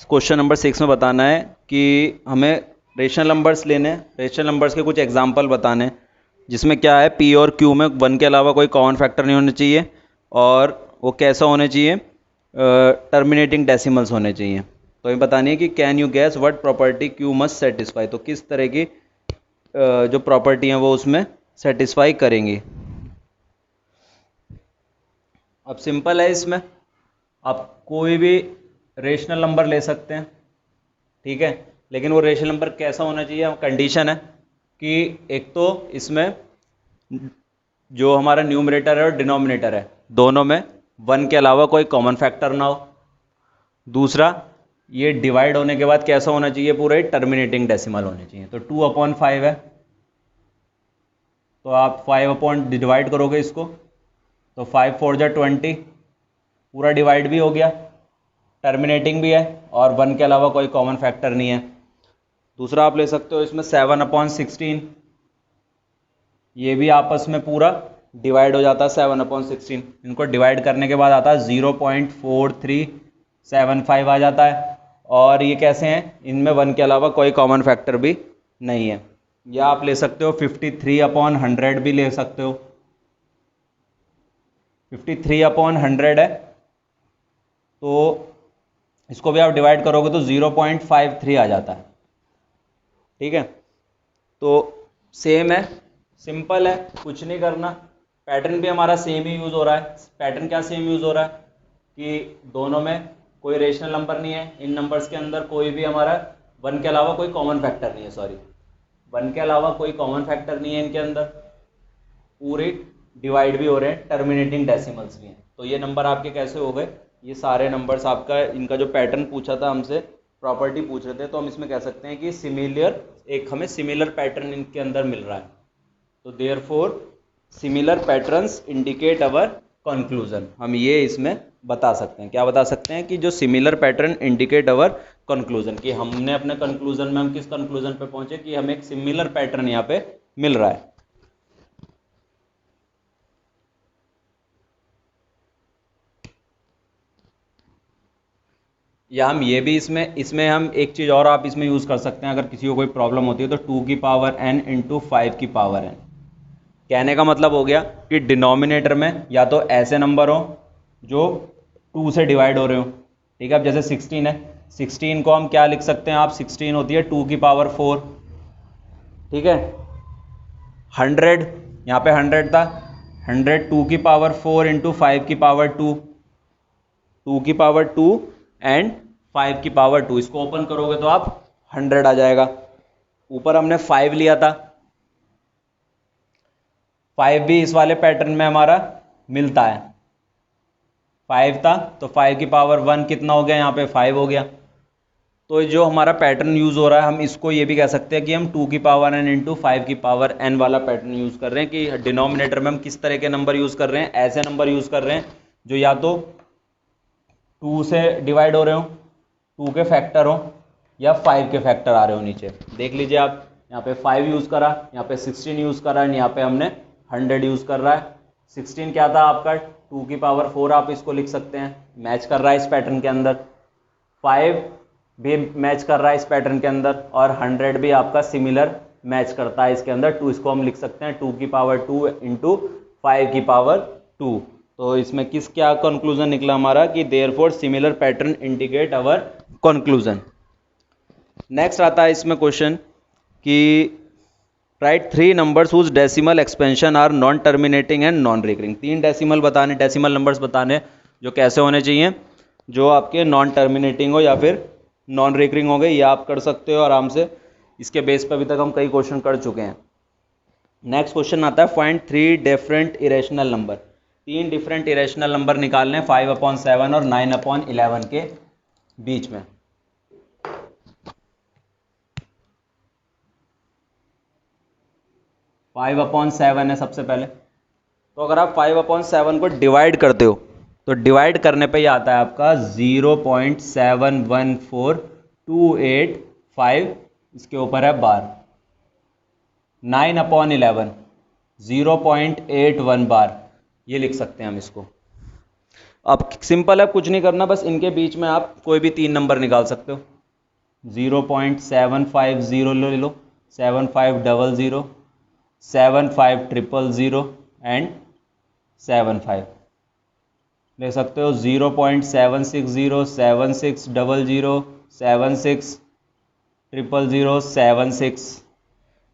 Question number 6 में बताना है कि हमें रेशनल नंबर्स लेने हैं, रेशनल नंबर्स के कुछ एग्जांपल बताने हैं, जिसमें क्या है पी और क्यू में 1 के अलावा कोई कॉमन फैक्टर नहीं होने चाहिए और वो कैसा होने चाहिए, टर्मिनेटिंग डेसिमल्स होने चाहिए। तो ये बतानी है कि can you gas what property Q must satisfy, तो किस तरह की जो प्रॉपर्टी हैं वो उसमें सेटिस्फाई करेंगी। अब सिंपल है, इसमें आप कोई भी रेशनल नंबर ले सकते हैं, ठीक है, लेकिन वो रेशनल नंबर कैसा होना चाहिए, कंडीशन है कि एक तो इसमें जो हमारा न्यूमरेटर है और डिनोमिनेटर है दोनों में 1 के अलावा कोई कॉमन फैक्टर ना हो। दूसरा, ये डिवाइड होने के बाद कैसा होना चाहिए, पूरे टर्मिनेटिंग डेसिमल होने चाहिए। तो 2/5 है, तो आप 5 अपॉन डिवाइड करोगे इसको, तो 5 4 जा 20, पूरा डिवाइड भी हो गया, टर्मिनेटिंग भी है और 1 के अलावा कोई कॉमन फैक्टर नहीं है। दूसरा आप ले सकते हो इसमें 7/16, ये भी आपस में पूरा डिवाइड हो जाता है 7/16, इनको डिवाइड करने के बाद आता है 0.4375 आ जाता है। और ये कैसे हैं, इनमें 1 के अलावा कोई कॉमन फैक्टर भी नहीं है। या आप ले सकते हो 53/100 भी ले सकते हो, 53/100 है, तो इसको भी आप डिवाइड करोगे तो 0.53 आ जाता है, ठीक है। तो सेम है, सिंपल है, कुछ नहीं करना, पैटर्न भी हमारा सेम ही यूज़ हो रहा है। पैटर्न क्या सेम यूज़ हो रहा है कि दोनों में कोई रेशनल नंबर नहीं है, इन नंबर्स के अंदर कोई भी हमारा 1 के अलावा कोई कॉमन फैक्टर नहीं है, 1 के अलावा कोई कॉमन फैक्टर नहीं है इनके अंदर, पूरे डिवाइड भी हो रहे हैं, टर्मिनेटिंग डेसिमल्स भी हैं। तो ये नंबर आपके कैसे हो गए, ये सारे नंबर्स आपका, इनका जो पैटर्न पूछा था हमसे, प्रॉपर्टी पूछ रहे थे, तो हम इसमें कह सकते हैं कि सिमिलर, एक हमें सिमिलर पैटर्न इनके अंदर मिल रहा है। तो therefore similar patterns indicate our conclusion, हम ये इसमें बता सकते हैं। क्या बता सकते हैं कि जो similar pattern indicate our conclusion, कि हमने अपने कंक्लूजन में हम किस कंक्लूजन पे पहुंचे कि हमें एक सिमिलर पैटर्न यहाँ पे मिल रहा है। या हम ये भी इसमें हम एक चीज़ और आप इसमें यूज़ कर सकते हैं, अगर किसी को कोई प्रॉब्लम होती है तो 2n इंटू 5n। कहने का मतलब हो गया कि डिनोमिनेटर में या तो ऐसे नंबर हो जो 2 से डिवाइड हो रहे हो, ठीक है। अब जैसे 16 है, 16 को हम क्या लिख सकते हैं, आप 16 होती है 2 की पावर 4, ठीक है। 100, यहाँ पे 100 था, 100 2 की पावर 4 इंटू 5 की पावर 2, 2 की पावर 2 एंड 5 की पावर 2, इसको ओपन करोगे तो आप 100 आ जाएगा। ऊपर हमने 5 लिया था, 5 भी इस वाले पैटर्न में हमारा मिलता है, 5 था तो 5 की पावर 1 कितना हो गया, यहाँ पे 5 हो गया। तो जो हमारा पैटर्न यूज़ हो रहा है, हम इसको ये भी कह सकते हैं कि हम 2n इंटू 5n वाला पैटर्न यूज़ कर रहे हैं, कि डिनोमिनेटर में हम किस तरह के नंबर यूज़ कर रहे हैं, ऐसे नंबर यूज़ कर रहे हैं जो या तो 2 से डिवाइड हो रहे हो, 2 के फैक्टर हो, या 5 के फैक्टर आ रहे हो। नीचे देख लीजिए आप, यहाँ पे 5 यूज़ करा, यहाँ पे 16 यूज़ करा, यहाँ पे हमने 100 यूज़ कर रहा है। 16 क्या था आपका, 2 की पावर 4 आप इसको लिख सकते हैं, मैच कर रहा है इस पैटर्न के अंदर। 5 भी मैच कर रहा है इस पैटर्न के अंदर, और 100 भी आपका सिमिलर मैच करता है इसके अंदर। 2 इसको हम लिख सकते हैं 2 की पावर 2 इंटू 5 की पावर 2। तो इसमें किस क्या कंक्लूजन निकला हमारा कि therefore similar pattern indicate our conclusion. Next आता है इसमें क्वेश्चन कि right 3 numbers whose decimal expansion are non terminating and non recurring. 3 decimal बताने, डेसिमल नंबर्स बताने जो कैसे होने चाहिए, जो आपके नॉन टर्मिनेटिंग हो या फिर नॉन रिकरिंग हो गए। ये आप कर सकते हो आराम से, इसके बेस पर अभी तक हम कई क्वेश्चन कर चुके हैं। नेक्स्ट क्वेश्चन आता है find 3 different irrational number. 3 different irrational number निकालने 5/7 और 9/11 के बीच में। फाइव अपॉन 7 है सबसे पहले, तो अगर आप 5/7 को डिवाइड करते हो तो डिवाइड करने पे ही आता है आपका 0.714285, इसके ऊपर है बार। 9/11 0.81 बार, ये लिख सकते हैं हम इसको। अब सिंपल है, कुछ नहीं करना, बस इनके बीच में आप कोई भी 3 नंबर निकाल सकते हो। 0.750 ले लो, 7500, 7500 एंड 75 ले सकते हो। 0.760, 7600, 7600, 76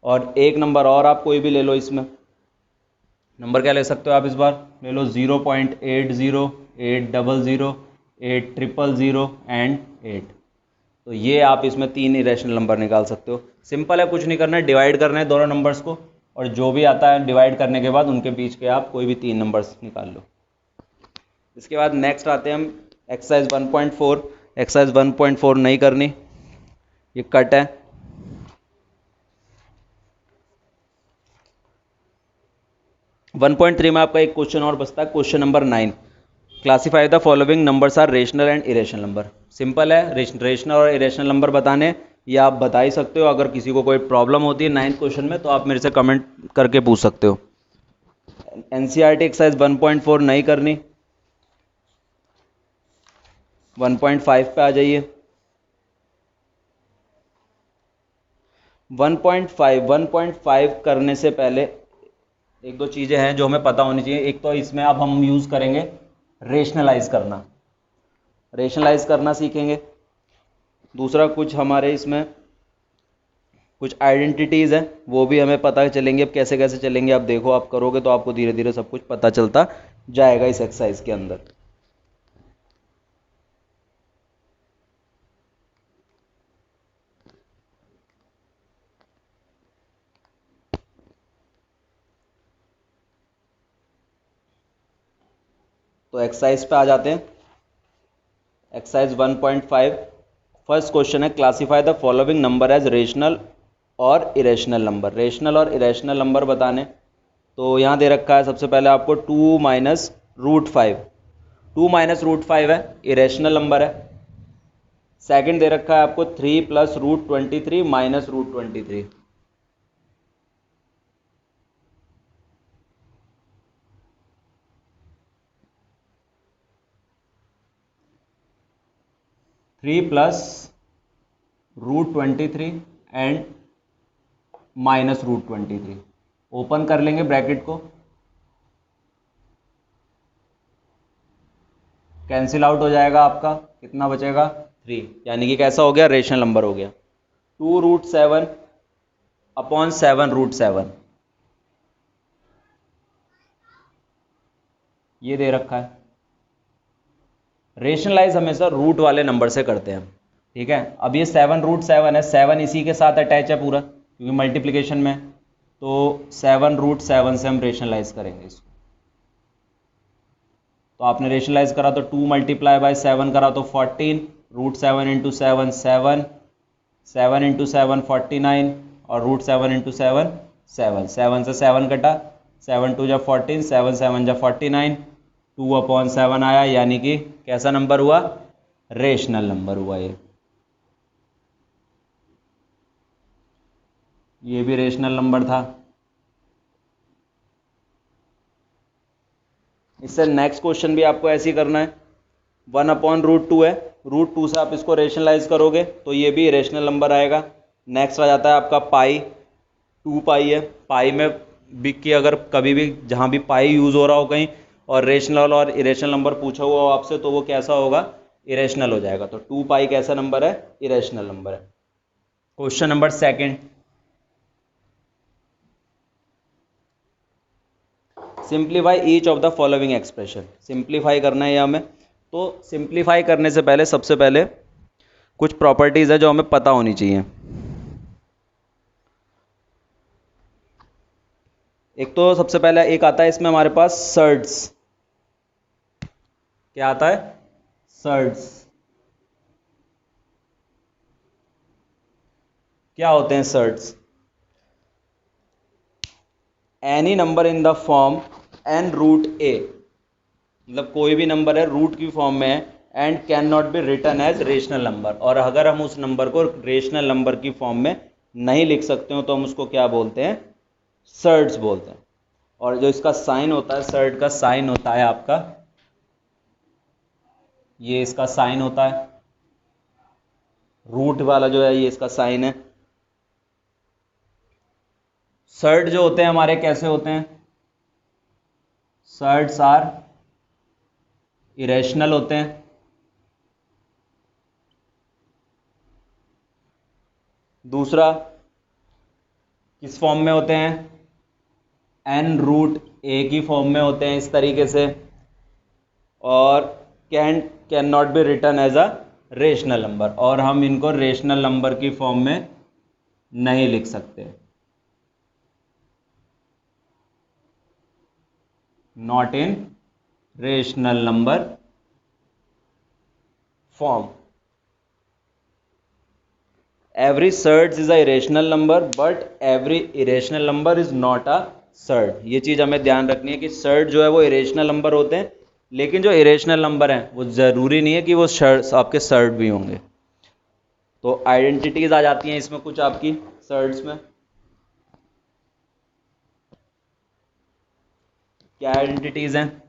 और एक नंबर और आप कोई भी ले लो। इसमें नंबर क्या ले सकते हो आप, इस बार ले लो 0.80, 800, 8000 एंड 8। तो ये आप इसमें 3 इरेशनल नंबर निकाल सकते हो। सिंपल है, कुछ नहीं करना है, डिवाइड करना है दोनों नंबर्स को, और जो भी आता है डिवाइड करने के बाद उनके बीच के आप कोई भी 3 नंबर्स निकाल लो। इसके बाद नेक्स्ट आते हैं हम एक्सरसाइज 1.4। एक्सरसाइज 1.4 नहीं करनी, ये कट है। वन 1.3 में आपका एक क्वेश्चन और बचता है, question number 9। Classify the following numbers are rational and irrational number. Simple है, रेशनल और इरेशनल नंबर बताने, ये आप बता ही सकते हो। अगर किसी को कोई प्रॉब्लम होती है 9th क्वेश्चन में तो आप मेरे से कमेंट करके पूछ सकते हो। एनसीईआरटी एक्सरसाइज 1.4 नहीं करनी, 1.5 पे आ जाइए। 1.5 करने से पहले एक दो चीज़ें हैं जो हमें पता होनी चाहिए। एक तो इसमें अब हम यूज़ करेंगे रेशनलाइज करना सीखेंगे। दूसरा, कुछ हमारे इसमें कुछ आइडेंटिटीज़ हैं, वो भी हमें पता चलेंगे। अब कैसे कैसे चलेंगे आप देखो, आप करोगे तो आपको धीरे धीरे सब कुछ पता चलता जाएगा इस एक्सरसाइज के अंदर। तो एक्सरसाइज पे आ जाते हैं। एक्सरसाइज 1.5 फर्स्ट क्वेश्चन है, classify the following number as rational और इरेशनल नंबर। रेशनल और इरेशनल नंबर बताने, तो यहाँ दे रखा है सबसे पहले आपको 2 माइनस रूट 5। 2 माइनस रूट 5 है, इरेशनल नंबर है। सेकंड दे रखा है आपको 3 plus root 23 minus root 23। 3 plus root 23 and minus root 23। Open कर लेंगे ब्रैकेट को, कैंसिल आउट हो जाएगा आपका, कितना बचेगा 3, यानी कि कैसा हो गया, रेशनल नंबर हो गया। 2 रूट 7 अपॉन 7 रूट 7 ये दे रखा है। रेशनलाइज हमेशा रूट वाले नंबर से करते हैं, ठीक है। अब ये 7 रूट 7 है, 7 इसी के साथ अटैच है पूरा, क्योंकि मल्टीप्लिकेशन में, तो 7 रूट 7 से हम रेशनलाइज करेंगे इसको। तो आपने रेशनलाइज करा तो 2 मल्टीप्लाई बाय 7 करा तो 14, रूट 7 इंटू 7 7, 7 इंटू 7 49 और रूट 7 इंटू 7 7, 7 से 7 कटा, 7 2 जा 14, 7 7 जा 49, 2/7 आया, यानी कि कैसा नंबर हुआ, रेशनल नंबर हुआ। ये भी रेशनल नंबर था। इससे नेक्स्ट क्वेश्चन भी आपको ऐसे ही करना है। 1/√2 है, रूट 2 से आप इसको रेशनलाइज करोगे तो ये भी रेशनल नंबर आएगा। नेक्स्ट आ जाता है आपका पाई, 2 पाई है। पाई में भी कि अगर कभी भी जहाँ भी पाई यूज़ हो रहा हो कहीं और रेशनल और इरेशनल नंबर पूछा हुआ हो आपसे, तो वो कैसा होगा, इरेशनल हो जाएगा। तो 2 पाई कैसा नंबर है, इरेशनल नंबर है। Question number second, simplify each of the following expression. Simplify करना है ये हमें। तो सिंप्लीफाई करने से पहले सबसे पहले कुछ प्रॉपर्टीज है जो हमें पता होनी चाहिए। एक तो सबसे पहले एक आता है इसमें हमारे पास सर्ड्स। क्या आता है, सर्ड्स। क्या होते हैं surds, any number in the form n root a, मतलब कोई भी नंबर है रूट की फॉर्म में है, and can not be written as rational number. और अगर हम उस नंबर को रेशनल नंबर की फॉर्म में नहीं लिख सकते हो तो हम उसको क्या बोलते हैं, सर्ड्स बोलते हैं। और जो इसका साइन होता है, सर्ड का साइन होता है आपका ये इसका साइन होता है, रूट वाला जो है ये इसका साइन है। सर्ड जो होते हैं हमारे कैसे होते हैं, सर्ड्स आर इरेशनल होते हैं। दूसरा किस फॉर्म में होते हैं, एन रूट ए की फॉर्म में होते हैं इस तरीके से, और can not be written as a rational number, और हम इनको रेशनल नंबर की फॉर्म में नहीं लिख सकते, not in rational number form. Every surds is a irrational number but every irrational number is not a surd. ये चीज़ हमें ध्यान रखनी है कि सर्ड जो है वो इरेशनल नंबर होते हैं, लेकिन जो इरेशनल नंबर हैं वो ज़रूरी नहीं है कि वो आपके सर्ड भी होंगे। तो आइडेंटिटीज आ जाती हैं इसमें कुछ आपकी सर्ड्स में। क्या आइडेंटिटीज हैं,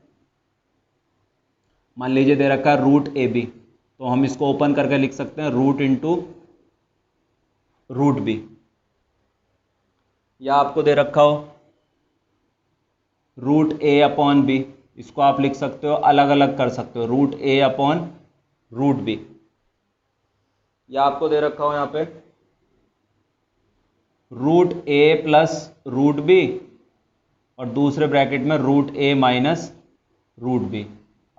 मान लीजिए दे रखा है रूट ए बी, तो हम इसको ओपन करके लिख सकते हैं रूट इंटू रूट बी, या आपको दे रखा हो रूट ए अपॉन बी, इसको आप लिख सकते हो अलग अलग कर सकते हो, रूट ए अपॉन रूट बी, या आपको दे रखा हो यहाँ पे root a plus root b और दूसरे ब्रैकेट में root a minus root B.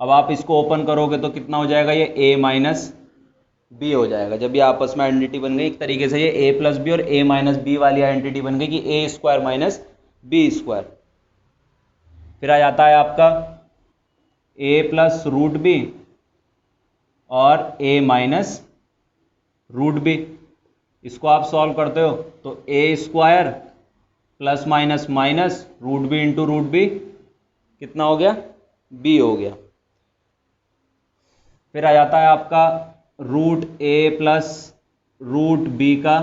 अब आप इसको ओपन करोगे तो कितना हो जाएगा, ये ए माइनस बी हो जाएगा। जब ये आपस में आइडेंटिटी बन गई एक तरीके से, ये ए प्लस बी और ए माइनस बी वाली आइडेंटिटी बन गई कि ए स्क्वायर माइनस बी स्क्वायर। फिर आ जाता है आपका ए प्लस रूट बी और ए माइनस रूट बी। इसको आप सॉल्व करते हो तो a square plus minus minus root b into root b कितना हो गया, बी हो गया। फिर आ जाता है आपका root a plus root b का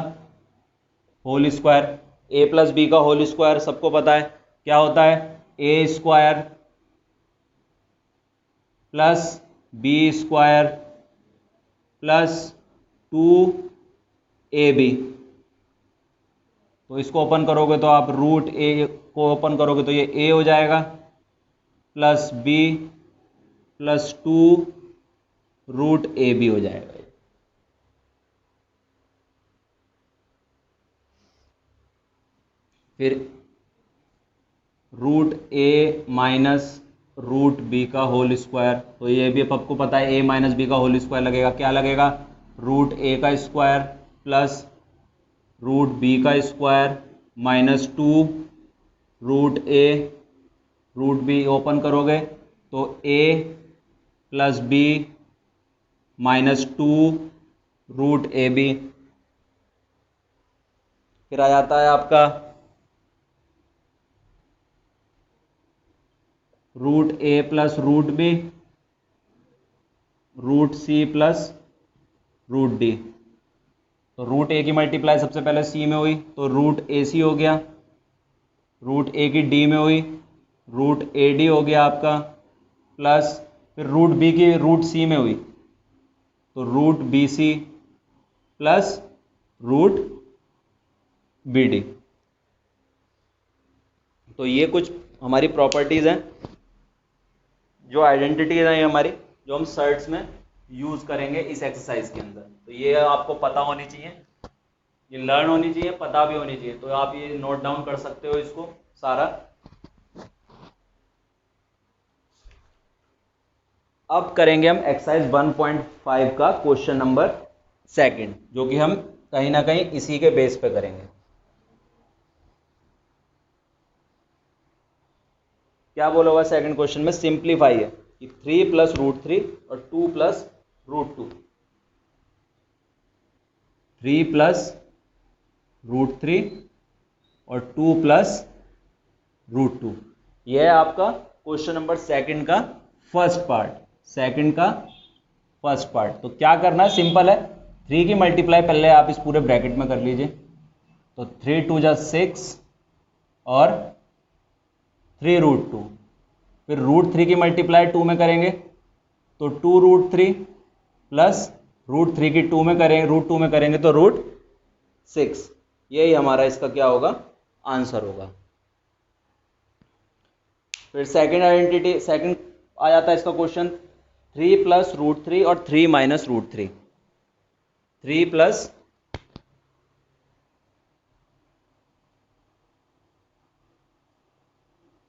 whole square. A plus b का होल स्क्वायर सबको पता है क्या होता है, a square plus b square plus 2ab। तो इसको ओपन करोगे तो आप रूट ए को ओपन करोगे तो ये ए हो जाएगा plus b plus 2 root a b हो जाएगा। फिर root a minus root b का होल स्क्वायर, तो ये भी आपको पता है ए माइनस बी का होल स्क्वायर लगेगा, क्या लगेगा, रूट ए का स्क्वायर प्लस रूट बी का square minus 2 root a root b. Open करोगे तो a plus b minus 2 root a b. फिर आ जाता है आपका root a plus root B root C plus root D. तो रूट ए की मल्टीप्लाई सबसे पहले सी में हुई तो रूट ए सी हो गया, रूट ए की डी में हुई रूट ए डी हो गया आपका, प्लस फिर रूट बी की रूट सी में हुई तो root B C plus root B D. तो ये कुछ हमारी प्रॉपर्टीज़ हैं, जो आइडेंटिटीज हैं हमारी, जो हम सर्ट्स में यूज़ करेंगे इस एक्सरसाइज के अंदर। तो ये आपको पता होनी चाहिए, ये लर्न होनी चाहिए, पता भी होनी चाहिए। तो आप ये नोट डाउन कर सकते हो इसको सारा। अब करेंगे हम एक्सरसाइज 1.5 का क्वेश्चन नंबर 2, जो कि हम कहीं ना कहीं इसी के बेस पे करेंगे। क्या बोला हुआ सेकंड क्वेश्चन में, सिंप्लीफाई है कि 3 प्लस रूट 3 और 2 प्लस रूट 2, 3 प्लस रूट 3 और 2 प्लस रूट 2। यह है आपका क्वेश्चन नंबर 2 का फर्स्ट पार्ट, तो क्या करना है, सिंपल है, 3 की मल्टीप्लाई पहले आप इस पूरे ब्रैकेट में कर लीजिए। तो 3 2 जा 6 और 3 रूट 2, फिर रूट 3 की मल्टीप्लाई 2 में करेंगे तो 2√3 प्लस √3 की 2 में करेंगे, √2 में करेंगे तो √6। यही हमारा इसका क्या होगा, आंसर होगा। फिर सेकंड आइडेंटिटी, सेकंड आ जाता है इसका क्वेश्चन, 3 प्लस √3 और 3 माइनस √3। 3 plus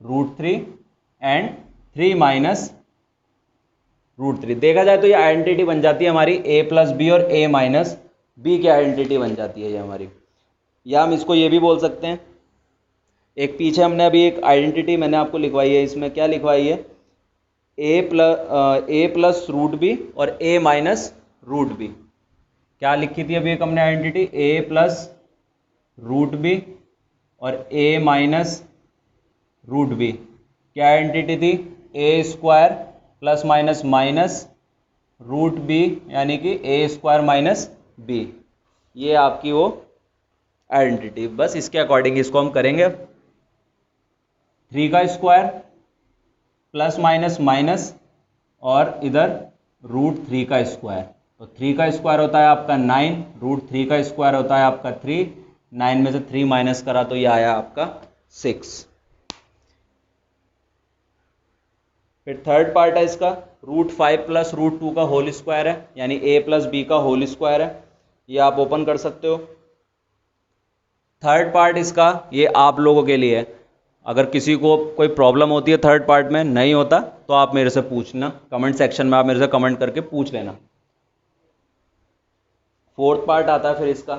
√3 and 3 minus √3। देखा जाए तो ये आइडेंटिटी बन जाती है हमारी a प्लस बी और a माइनस बी की आइडेंटिटी बन जाती है ये हमारी। या हम इसको ये भी बोल सकते हैं, एक पीछे हमने अभी एक आइडेंटिटी मैंने आपको लिखवाई है, इसमें क्या लिखवाई है, a प्लस रूट बी और a माइनस रूट बी। क्या लिखी थी अभी एक हमने identity, a plus root b और a माइनस रूट बी। क्या आइडेंटिटी थी, a square plus minus minus root b यानी कि ए स्क्वायर माइनस बी। ये आपकी वो आइडेंटिटी, बस इसके अकॉर्डिंग इसको हम करेंगे। 3 का स्क्वायर प्लस माइनस माइनस और इधर √3 का स्क्वायर, तो 3 का स्क्वायर होता है आपका 9, √3 का स्क्वायर होता है आपका 3, 9 में से 3 माइनस करा तो ये आया आपका 6। फिर थर्ड पार्ट है इसका, √5 प्लस √2 का होल स्क्वायर है, यानी a प्लस बी का होल स्क्वायर है। ये आप ओपन कर सकते हो। थर्ड पार्ट इसका ये आप लोगों के लिए है, अगर किसी को कोई प्रॉब्लम होती है थर्ड पार्ट में नहीं होता तो आप मेरे से पूछना, कमेंट सेक्शन में आप मेरे से कमेंट करके पूछ लेना। फोर्थ पार्ट आता है फिर इसका,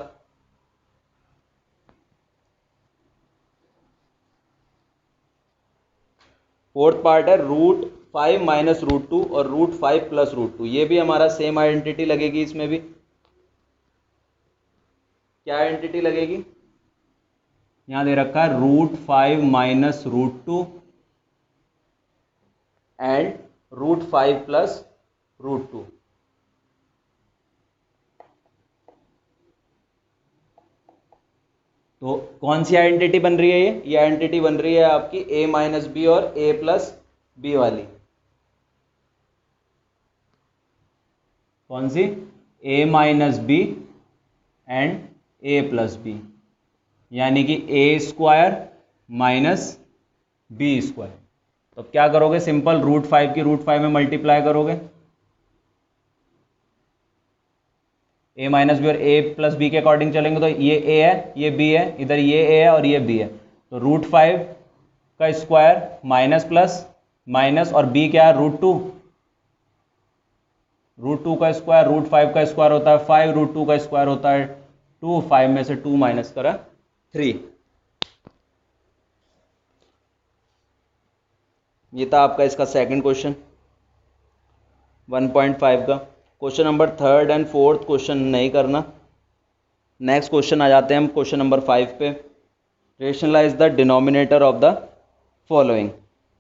फोर्थ पार्ट है √5 माइनस √2 और √5 प्लस √2। ये भी हमारा सेम आइडेंटिटी लगेगी, इसमें भी क्या आइडेंटिटी लगेगी, यहां दे रखा है √5 माइनस √2 एंड √5 प्लस √2। तो कौन सी आइडेंटिटी बन रही है, ये आइडेंटिटी बन रही है आपकी a माइनस बी और a प्लस बी वाली। कौन सी, a minus B and a plus B, यानी कि a square minus B square. तो क्या करोगे, सिंपल √5 की √5 में मल्टीप्लाई करोगे, a माइनस बी और a प्लस बी के अकॉर्डिंग चलेंगे तो ये a है ये b है, इधर ये a है और ये b है, तो √5 का स्क्वायर माइनस प्लस माइनस और b क्या है √2, √2 का स्क्वायर, √5 का स्क्वायर होता है 5, √2 का स्क्वायर होता है 2, 5 में से 2 माइनस करा 3। ये था आपका इसका सेकंड क्वेश्चन 1.5 का। Question number third and fourth question नहीं करना। नेक्स्ट क्वेश्चन आ जाते हैं हम क्वेश्चन नंबर 5 पे, rationalise the denominator of the following.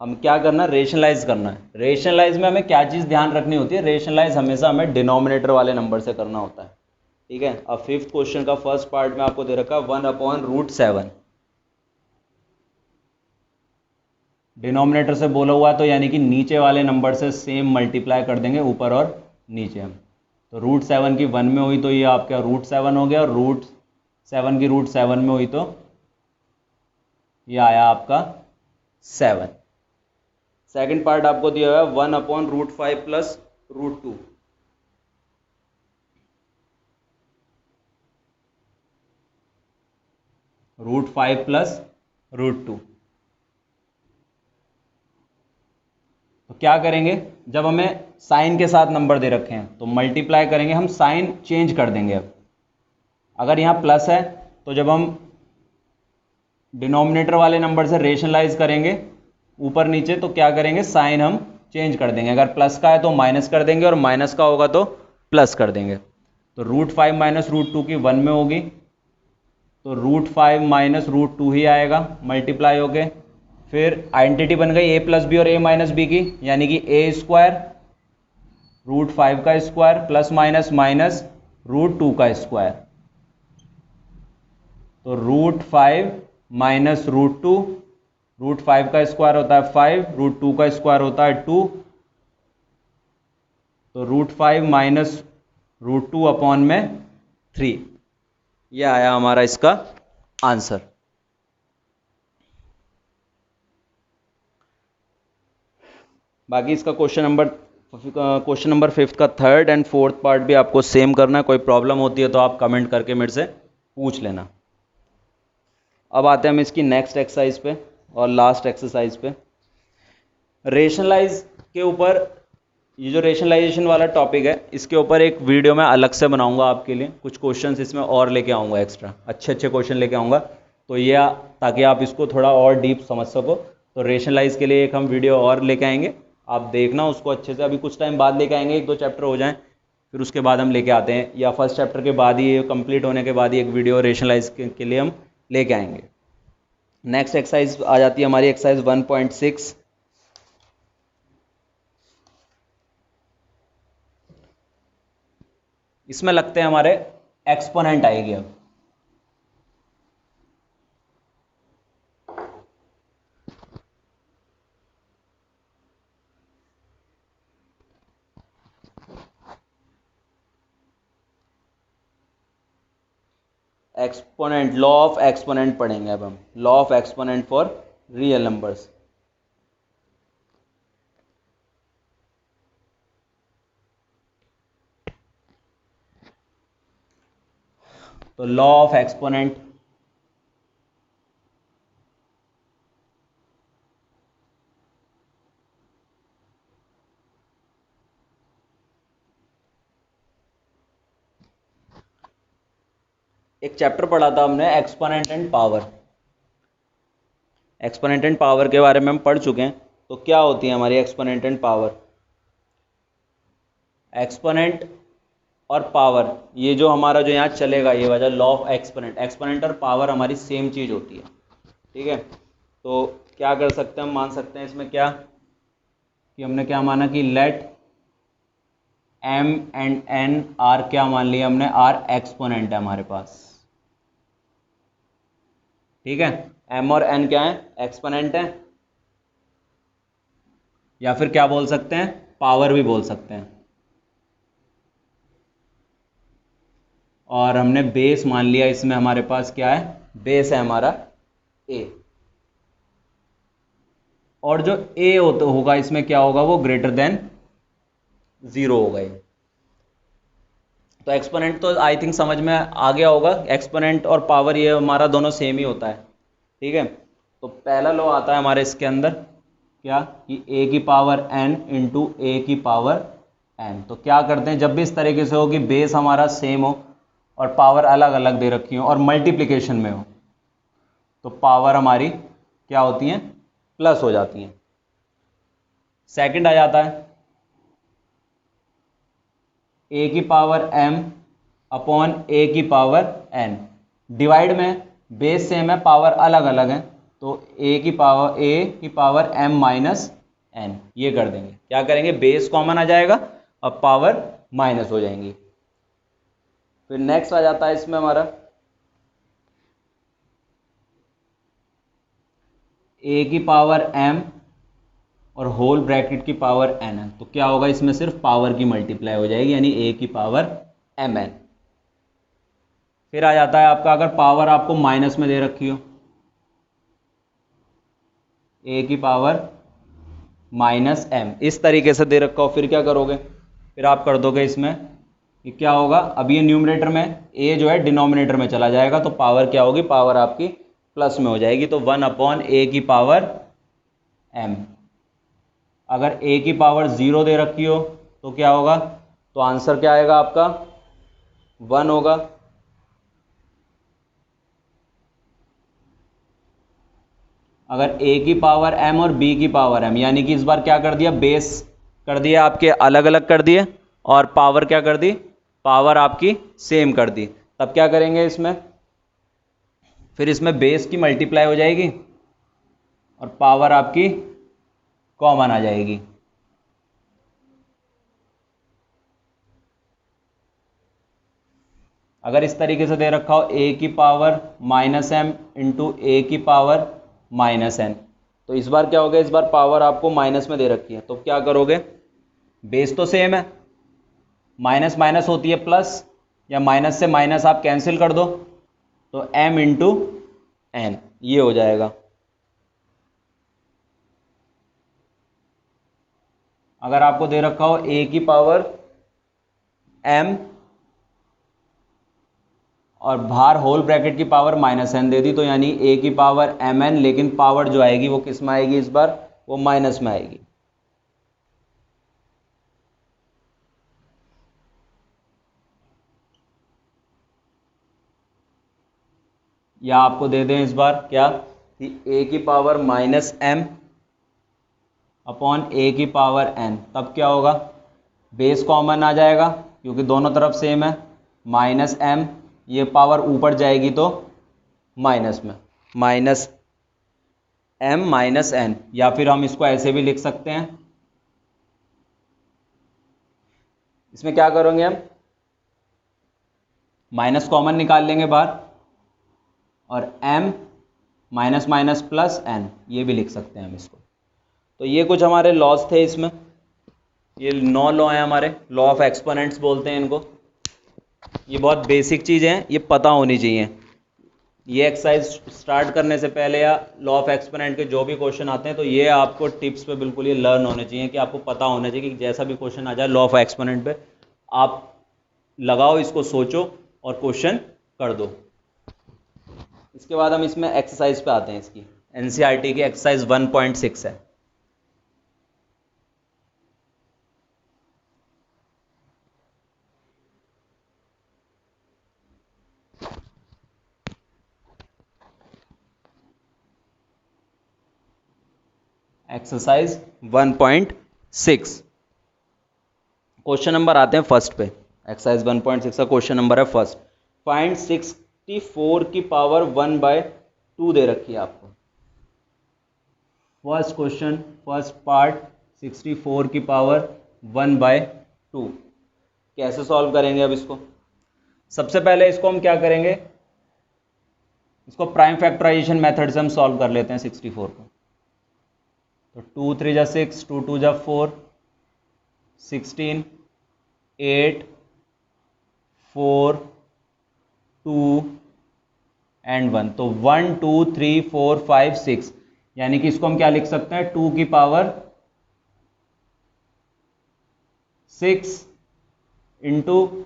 हम क्या करना, रेशनलाइज करना है। रेशनलाइज में हमें क्या चीज़ ध्यान रखनी होती है, रेशनलाइज हमेशा हमें डिनोमिनेटर वाले नंबर से करना होता है, ठीक है। अब फिफ्थ क्वेश्चन का फर्स्ट पार्ट में आपको दे रखा 1/√7, डिनोमिनेटर से बोला हुआ तो यानी कि नीचे वाले नंबर से सेम मल्टीप्लाई कर देंगे ऊपर और नीचे हम। तो √7 की 1 में हुई तो ये आपका √7 हो गया, और √7 की √7 में हुई तो ये आया आपका 7। सेकंड पार्ट आपको दिया हुआ है 1/√5 प्लस √2, √5 प्लस √2। तो क्या करेंगे, जब हमें साइन के साथ नंबर दे रखे हैं तो मल्टीप्लाई करेंगे, हम साइन चेंज कर देंगे। अब अगर यहाँ प्लस है तो जब हम डिनोमिनेटर वाले नंबर से रेशनलाइज करेंगे ऊपर नीचे तो क्या करेंगे, साइन हम चेंज कर देंगे। अगर प्लस का है तो माइनस कर देंगे और माइनस का होगा तो प्लस कर देंगे। तो √5 माइनस √2 की 1 में होगी तो √5 माइनस √2 ही आएगा मल्टीप्लाई हो गए। फिर आइडेंटिटी बन गई a प्लस बी और a माइनस बी की, यानी कि a स्क्वायर √5 का स्क्वायर प्लस माइनस माइनस √2 का स्क्वायर। तो √5 माइनस √2, √5 का स्क्वायर होता है 5, √2 का स्क्वायर होता है 2, तो √5 माइनस √2 अपॉन में 3, ये आया हमारा इसका आंसर। बाकी इसका क्वेश्चन नंबर 5 का 3rd एंड 4th पार्ट भी आपको सेम करना है। कोई प्रॉब्लम होती है तो आप कमेंट करके मेरे से पूछ लेना। अब आते हैं हम इसकी नेक्स्ट एक्सरसाइज पे और लास्ट एक्सरसाइज पे। रेशनलाइज के ऊपर, ये जो रेशनलाइजेशन वाला टॉपिक है, इसके ऊपर एक वीडियो मैं अलग से बनाऊंगा आपके लिए। कुछ क्वेश्चंस इसमें और लेके आऊँगा, एक्स्ट्रा अच्छे क्वेश्चन लेके आऊँगा, तो ये ताकि आप इसको थोड़ा और डीप समझ सको। तो रेशनलाइज के लिए एक हम वीडियो और लेके आएंगे, आप देखना उसको अच्छे से। अभी कुछ टाइम बाद लेके आएंगे, 1-2 चैप्टर हो जाएं, फिर उसके बाद हम लेके आते हैं, या फर्स्ट चैप्टर के बाद ही, कंप्लीट होने के बाद ही एक वीडियो रेशनलाइज के लिए हम लेके आएंगे। नेक्स्ट एक्सरसाइज आ जाती है हमारी एक्सरसाइज 1.6। इसमें लगते हैं हमारे एक्सपोनेंट आएगी। अब एक्सपोनेंट, लॉ ऑफ एक्सपोनेंट पढ़ेंगे। अब हम law of exponent for real numbers. तो लॉ ऑफ एक्सपोनेंट, एक चैप्टर पढ़ा था हमने exponent and power. Exponent and power के बारे में हम पढ़ चुके हैं। तो क्या होती है हमारी एक्सपोनेंट एंड पावर? एक्सपोनेंट और पावर, ये जो हमारा जो यहाँ चलेगा, ये वजह लॉ ऑफ एक्सपोनेंट। एक्सपोनेंट और पावर हमारी सेम चीज होती है, ठीक है। तो क्या कर सकते हैं हम, मान सकते हैं इसमें क्या, कि हमने क्या माना कि let m and n are, क्या मान लिया हमने, आर एक्सपोनेंट है हमारे पास, ठीक है। m और n क्या है, एक्सपोनेंट है, या फिर क्या बोल सकते हैं, पावर भी बोल सकते हैं। और हमने बेस मान लिया, इसमें हमारे पास क्या है, बेस है हमारा a, और जो a होगा इसमें क्या होगा, वो ग्रेटर देन 0 होगा ये। तो एक्सपोनेंट तो आई थिंक समझ में आ गया होगा। एक्सपोनेंट और पावर ये हमारा दोनों सेम ही होता है, ठीक है। तो पहला लॉ आता है हमारे इसके अंदर क्या, कि a की पावर n इंटू a की पावर n। तो क्या करते हैं, जब भी इस तरीके से हो कि बेस हमारा सेम हो और पावर अलग अलग दे रखी हो और मल्टीप्लिकेशन में हो, तो पावर हमारी क्या होती हैं, प्लस हो जाती हैं। सेकंड आ जाता है a की पावर m अपॉन a की पावर n। डिवाइड में बेस सेम है, पावर अलग अलग है, तो a की पावर m माइनस n, ये कर देंगे। क्या करेंगे, बेस कॉमन आ जाएगा और पावर माइनस हो जाएंगी। फिर नेक्स्ट आ जाता है इसमें हमारा a की पावर m और होल ब्रैकेट की पावर n है, तो क्या होगा, इसमें सिर्फ पावर की मल्टीप्लाई हो जाएगी, यानी a की पावर mn। फिर आ जाता है आपका, अगर पावर आपको माइनस में दे रखी हो, a की पावर माइनस m, इस तरीके से दे रखा हो, फिर क्या करोगे, फिर आप कर दोगे इसमें कि क्या होगा, अब ये न्यूमरेटर में a जो है डिनोमिनेटर में चला जाएगा, तो पावर क्या होगी, पावर आपकी प्लस में हो जाएगी, तो 1 अपॉन a की पावर m। अगर a की पावर 0 दे रखी हो तो क्या होगा, तो आंसर क्या आएगा आपका, 1 होगा। अगर a की पावर m और b की पावर m, यानी कि इस बार क्या कर दिया, बेस कर दिया आपके अलग अलग कर दिए, और पावर क्या कर दी, पावर आपकी सेम कर दी, तब क्या करेंगे इसमें, फिर इसमें बेस की मल्टीप्लाई हो जाएगी और पावर आपकी कॉमन आ जाएगी। अगर इस तरीके से दे रखा हो a की power minus m into a की पावर माइनस n, तो इस बार क्या हो गया, इस बार पावर आपको माइनस में दे रखी है, तो क्या करोगे, बेस तो सेम है, माइनस माइनस होती है प्लस, या माइनस से माइनस आप कैंसिल कर दो, तो m इंटू एन ये हो जाएगा। अगर आपको दे रखा हो a की पावर m और बाहर होल ब्रैकेट की पावर माइनस एन दे दी, तो यानी a की पावर mn, लेकिन पावर जो आएगी वो किस में आएगी इस बार, वो माइनस में आएगी। या आपको दे दें इस बार क्या, कि a की power minus m upon a की पावर n, तब क्या होगा, बेस कॉमन आ जाएगा क्योंकि दोनों तरफ सेम है, माइनस m, ये पावर ऊपर जाएगी तो माइनस में, माइनस m माइनस n। या फिर हम इसको ऐसे भी लिख सकते हैं, इसमें क्या करेंगे हम, माइनस कॉमन निकाल लेंगे बाहर, और m minus minus plus n, ये भी लिख सकते हैं हम इसको। तो ये कुछ हमारे लॉस थे इसमें, ये 9 लॉ हैं हमारे, लॉ ऑफ एक्सपोनेंट्स बोलते हैं इनको। ये बहुत बेसिक चीज़ें हैं, ये पता होनी चाहिए। ये एक्सरसाइज स्टार्ट करने से पहले या लॉ ऑफ एक्सपोनेंट के जो भी क्वेश्चन आते हैं, तो ये आपको टिप्स पे बिल्कुल ये लर्न होने चाहिए, कि आपको पता होना चाहिए कि जैसा भी क्वेश्चन आ जाए लॉ ऑफ एक्सपोनेंट पे, आप लगाओ इसको, सोचो और क्वेश्चन कर दो। इसके बाद हम इसमें एक्सरसाइज पे आते हैं, इसकी एनसीईआरटी की एक्सरसाइज 1.6 है। एक्सरसाइज 1.6 क्वेश्चन नंबर आते हैं फर्स्ट पे। एक्सरसाइज 1.6 का क्वेश्चन नंबर है फर्स्ट, फाइंड 64 की पावर 1/2 दे रखी है आपको। फर्स्ट क्वेश्चन, फर्स्ट पार्ट, 64 की पावर 1/2 कैसे सॉल्व करेंगे। अब इसको सबसे पहले इसको हम क्या करेंगे, इसको प्राइम फैक्टराइजेशन मेथड से हम सॉल्व कर लेते हैं 64 को। तो 2 3 जा 6, 2 2 जा 4, 16, 8, 4, 2 एंड 1, तो 1 2 3 4 5 6, यानी कि इसको हम क्या लिख सकते हैं, 2 की पावर 6 इंटू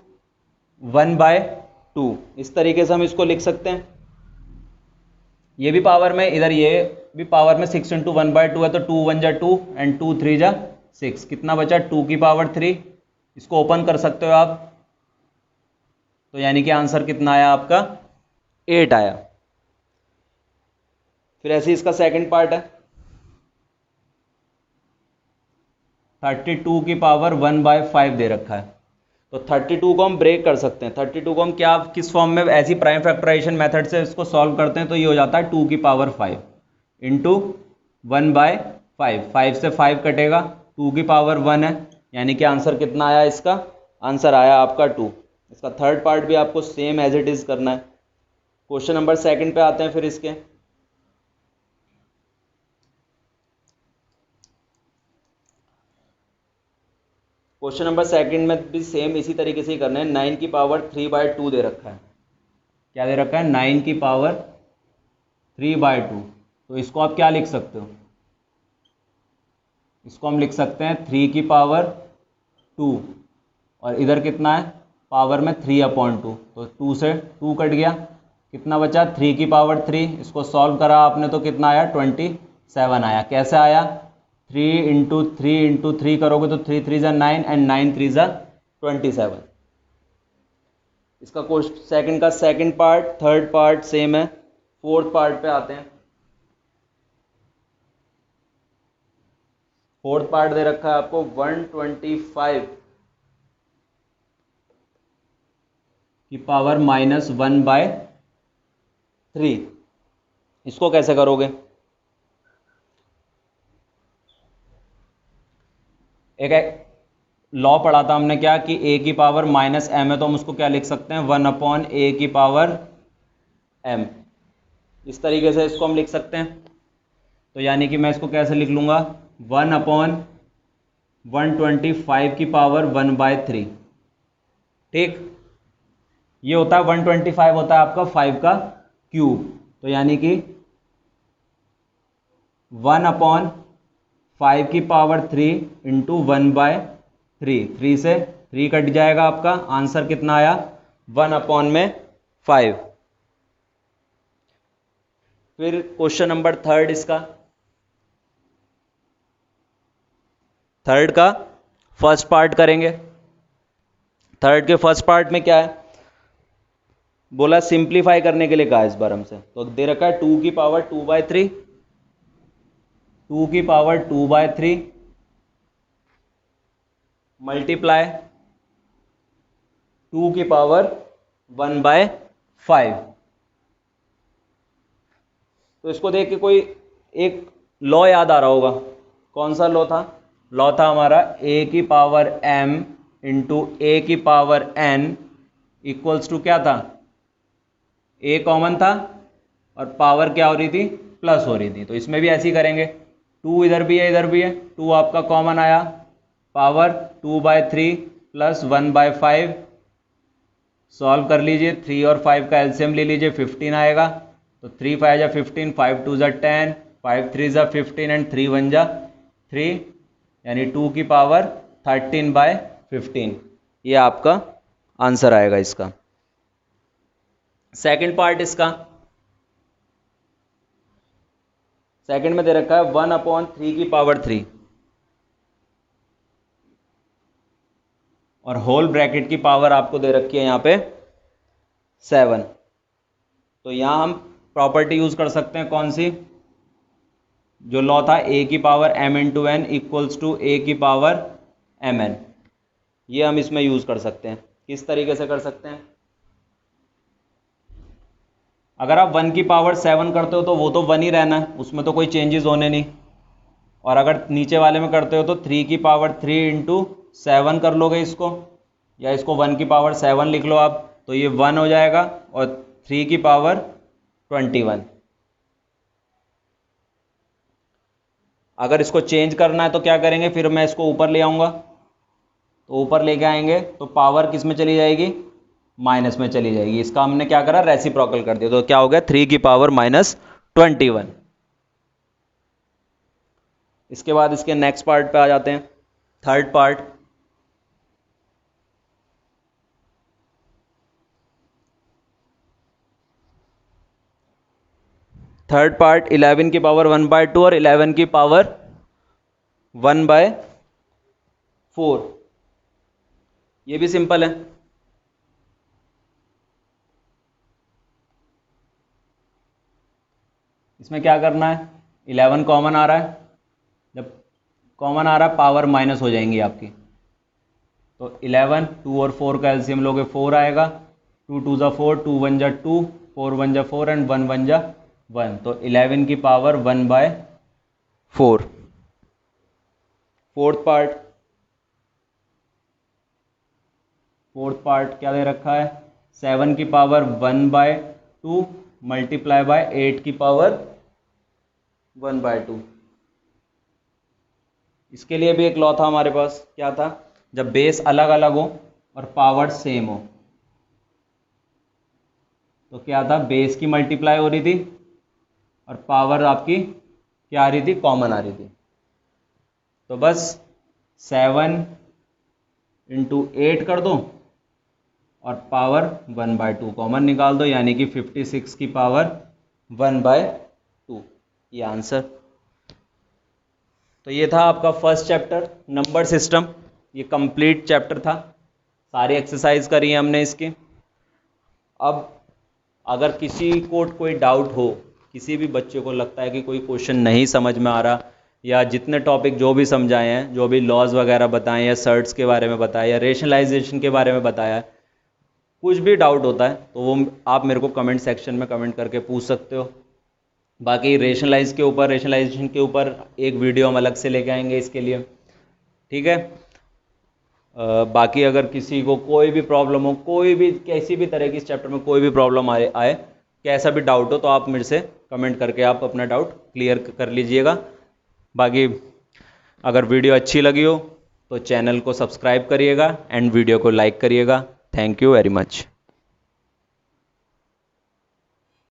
1/2, इस तरीके से हम इसको लिख सकते हैं। ये भी पावर में, इधर ये भी पावर में 6 इंटू 1/2 है, तो 2 1 जा 2 एंड 2 3 जा 6, कितना बचा 2 की पावर 3। इसको ओपन कर सकते हो आप, तो यानी कि आंसर कितना आया आपका 8 आया। फिर ऐसे इसका सेकंड पार्ट है, 32 की पावर 1/5 दे रखा है, तो 32 को हम ब्रेक कर सकते हैं। 32 को हम क्या, किस फॉर्म में, ऐसी प्राइम फैक्टराइजेशन मेथड से इसको सॉल्व करते हैं, तो ये हो जाता है 2 की पावर 5 इंटू 1/5, 5 से 5 कटेगा, 2 की पावर 1 है, यानी कि आंसर कितना आया इसका, आंसर आया आपका 2। इसका थर्ड पार्ट भी आपको सेम एज इट इज करना है। क्वेश्चन नंबर सेकंड पे आते हैं फिर इसके। क्वेश्चन नंबर सेकंड में भी सेम इसी तरीके से ही करना है। 9 की पावर 3/2 दे रखा है, क्या दे रखा है, 9 की पावर 3/2, तो इसको आप क्या लिख सकते हो, इसको हम लिख सकते हैं 3 की पावर 2, और इधर कितना है पावर में 3/2, तो 2 से 2 कट गया, कितना बचा 3 की पावर 3। इसको सॉल्व करा आपने तो कितना आया 27 आया। कैसे आया, 3 इंटू 3 इंटू 3 करोगे तो 3 3 जा 9 एंड 9 3 जा 27। इसका सेकंड का second part, third part same है। फोर्थ पार्ट पे आते हैं। फोर्थ पार्ट दे रखा है आपको 125 की पावर -1/3। इसको कैसे करोगे, एक लॉ पढ़ा था हमने क्या, कि a की पावर -m है, तो हम उसको क्या लिख सकते हैं 1/a की पावर m। इस तरीके से इसको हम लिख सकते हैं। तो यानी कि मैं इसको कैसे लिख लूँगा 1/125 की पावर 1/3। ठीक, ये होता है 125 होता है आपका 5 का क्यूब, तो यानी कि 1/5 की पावर 3 इंटू 1/3, 3 से 3 कट जाएगा, आपका आंसर कितना आया 1/5। फिर क्वेश्चन नंबर थर्ड, इसका थर्ड का फर्स्ट पार्ट करेंगे। थर्ड के फर्स्ट पार्ट में क्या है, बोला सिंप्लीफाई करने के लिए कहा इस बार हमसे, तो दे रखा है 2 की पावर 2/3, 2 की पावर 2/3 मल्टीप्लाई 2 की पावर 1/5। तो इसको देख के कोई एक लॉ याद आ रहा होगा, कौन सा लॉ था? लॉ था हमारा a की पावर m इंटू ए की पावर n इक्वल्स टू क्या था, a कॉमन था और पावर क्या हो रही थी, प्लस हो रही थी। तो इसमें भी ऐसे ही करेंगे, 2 इधर भी है इधर भी है, 2 आपका कॉमन आया, पावर 2/3 प्लस 1/5, सॉल्व कर लीजिए, 3 और 5 का एलसीएम ले लीजिए, 15 आएगा। तो 3 5 जा 15, 5 2 जा 10, 5 3 जा 15 एंड 3 1 जा 3, यानी 2 की पावर 13/15, ये आपका आंसर आएगा इसका। सेकंड पार्ट इसका, सेकंड में दे रखा है 1/3 की पावर 3 और होल ब्रैकेट की पावर आपको दे रखी है यहाँ पे 7। तो यहाँ हम प्रॉपर्टी यूज कर सकते हैं, कौन सी, जो लॉ था a की power m into N equals to a की पावर mn, ये हम इसमें यूज कर सकते हैं। किस तरीके से कर सकते हैं, अगर आप 1 की पावर 7 करते हो तो वो तो 1 ही रहना है, उसमें तो कोई चेंजेस होने नहीं। और अगर नीचे वाले में करते हो तो 3 की पावर 3 इंटू 7 कर लोगे इसको, या इसको 1 की पावर 7 लिख लो आप, तो ये 1 हो जाएगा, और 3 की पावर 21। अगर इसको चेंज करना है तो क्या करेंगे, फिर मैं इसको ऊपर ले आऊँगा, तो ऊपर लेके आएंगे तो पावर किस में चली जाएगी, माइनस में चली जाएगी। इसका हमने क्या करा, रेसिप्रोकल कर दिया, तो क्या हो गया 3 की पावर -21। इसके बाद इसके नेक्स्ट पार्ट पे आ जाते हैं, थर्ड पार्ट। थर्ड पार्ट 11 की पावर 1/2 और 11 की पावर 1/4, ये भी सिंपल है। इसमें क्या करना है, 11 कॉमन आ रहा है, जब कॉमन आ रहा है पावर माइनस हो जाएंगी आपकी, तो 11, 2 और 4 का एलसीएम लोगे 4 आएगा, 2 2 जा 4, 2 1 जा 2, 4 1 जा 4 एंड 1 1 जा 1, तो 11 की पावर 1/4। फोर्थ पार्ट क्या दे रखा है, 7 की पावर 1/2 मल्टीप्लाई बाय 8 की पावर 1/2। इसके लिए भी एक लॉ था हमारे पास, क्या था, जब बेस अलग अलग हो और पावर सेम हो, तो क्या था, बेस की मल्टीप्लाई हो रही थी और पावर आपकी क्या आ रही थी, कॉमन आ रही थी। तो बस 7 इंटू 8 कर दो और पावर 1/2 कॉमन निकाल दो, यानी कि 56 की पावर 1/2, ये आंसर। तो ये था आपका फर्स्ट चैप्टर, नंबर सिस्टम, ये कंप्लीट चैप्टर था, सारी एक्सरसाइज करी है हमने इसकी। अब अगर किसी को कोई डाउट हो, किसी भी बच्चे को लगता है कि कोई क्वेश्चन नहीं समझ में आ रहा, या जितने टॉपिक जो भी समझाए हैं, जो भी लॉज वगैरह बताए, या सर्ट्स के बारे में बताया, या रेशनलाइजेशन के बारे में बताया, कुछ भी डाउट होता है तो वो आप मेरे को कमेंट सेक्शन में कमेंट करके पूछ सकते हो। बाकी रेशनलाइजेशन के ऊपर एक वीडियो हम अलग से लेके आएंगे इसके लिए, ठीक है। बाकी अगर किसी को कोई भी प्रॉब्लम हो, कोई भी किसी भी तरह की इस चैप्टर में कोई भी प्रॉब्लम आए कैसा भी डाउट हो, तो आप मेरे से कमेंट करके आप अपना डाउट क्लियर कर लीजिएगा। बाकी अगर वीडियो अच्छी लगी हो तो चैनल को सब्सक्राइब करिएगा एंड वीडियो को लाइक करिएगा। Thank you very much.